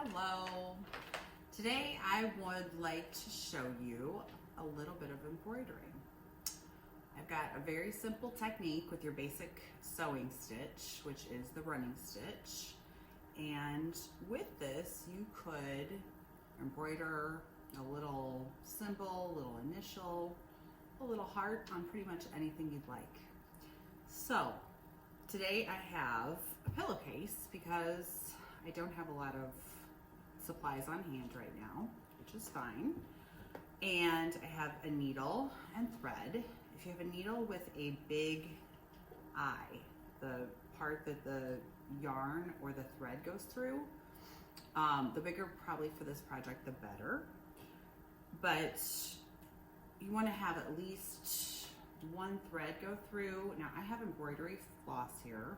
Hello. Today I would like to show you a little bit of embroidery. I've got a very simple technique with your basic sewing stitch, which is the running stitch. And with this, you could embroider a little symbol, a little initial, a little heart on pretty much anything you'd like. So today I have a pillowcase because I don't have a lot of supplies on hand right now, which is fine. And I have a needle and thread. If you have a needle with a big eye, the part that the yarn or the thread goes through, the bigger probably for this project, the better. But you want to have at least one thread go through. Now I have embroidery floss here,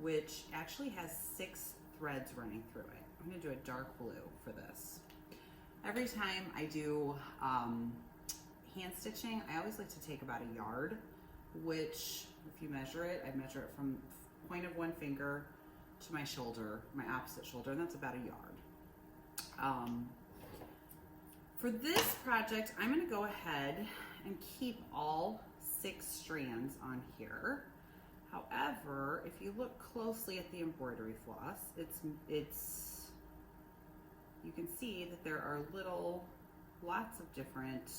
which actually has 6 threads running through it. I'm going to do a dark blue for this. Every time I do hand stitching, I always like to take about a yard, which if you measure it, I measure it from point of one finger to my shoulder, my opposite shoulder, and that's about a yard. For this project, I'm going to go ahead and keep all 6 strands on here. However, if you look closely at the embroidery floss, you can see that there are lots of different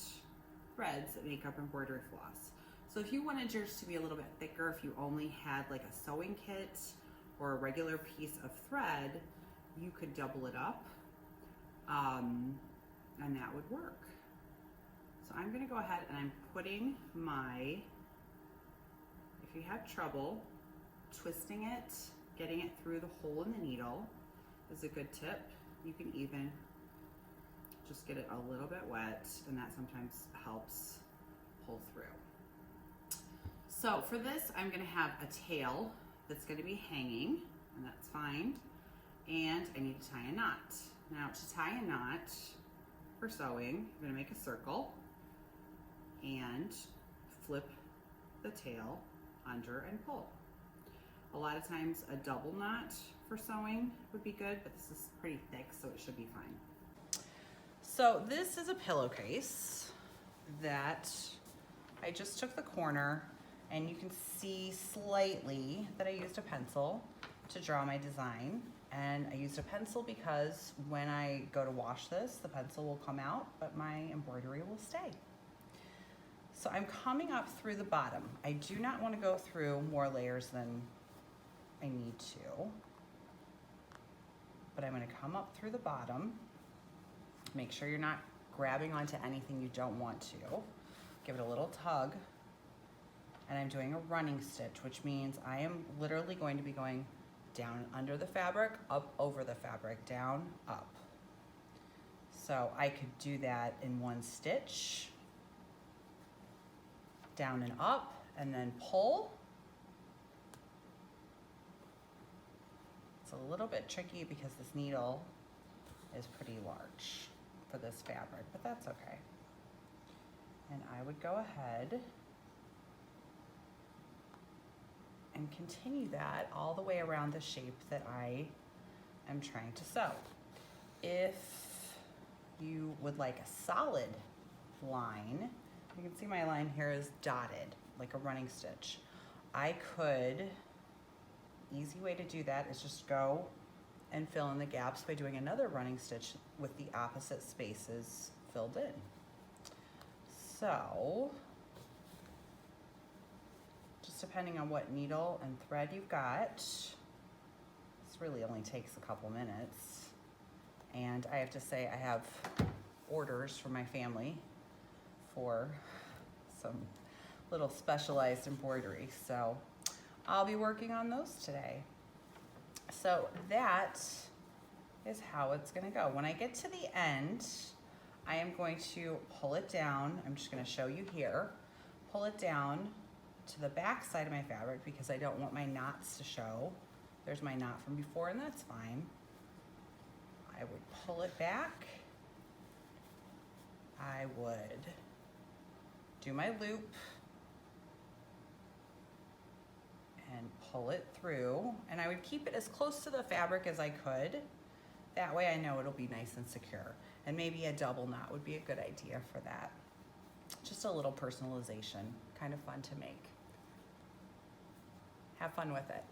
threads that make up embroidery floss. So if you wanted yours to be a little bit thicker, if you only had like a sewing kit or a regular piece of thread, you could double it up, and that would work. So I'm going to go ahead and I'm putting if you have trouble twisting it, getting it through the hole in the needle is a good tip. You can even just get it a little bit wet, and that sometimes helps pull through. So for this, I'm going to have a tail that's going to be hanging, and that's fine. And I need to tie a knot. Now to tie a knot for sewing, I'm going to make a circle and flip the tail under and pull. A lot of times a double knot for sewing would be good, but this is pretty thick, so it should be fine. So this is a pillowcase that I just took the corner, and you can see slightly that I used a pencil to draw my design. And I used a pencil because when I go to wash this, the pencil will come out, but my embroidery will stay. So I'm coming up through the bottom. I do not want to go through more layers than I need to, but I'm going to come up through the bottom. Make sure you're not grabbing onto anything you don't want to. Give it a little tug, and I'm doing a running stitch, which means I am literally going to be going down under the fabric, up over the fabric, down, up. So I could do that in one stitch, down and up, and then pull. It's a little bit tricky because this needle is pretty large for this fabric, but that's okay. And I would go ahead and continue that all the way around the shape that I am trying to sew. If you would like a solid line, you can see my line here is dotted like a running stitch. Easy way to do that is just go and fill in the gaps by doing another running stitch with the opposite spaces filled in. So, just depending on what needle and thread you've got, this really only takes a couple minutes. And I have to say I have orders from my family for some little specialized embroidery, so I'll be working on those today. So that is how it's going to go. When I get to the end, I am going to pull it down. I'm just going to show you here. Pull it down to the back side of my fabric because I don't want my knots to show. There's my knot from before, and that's fine. I would pull it back. I would do my loop and pull it through, and I would keep it as close to the fabric as I could. That way I know it'll be nice and secure. And maybe a double knot would be a good idea for that. Just a little personalization, kind of fun to make. Have fun with it.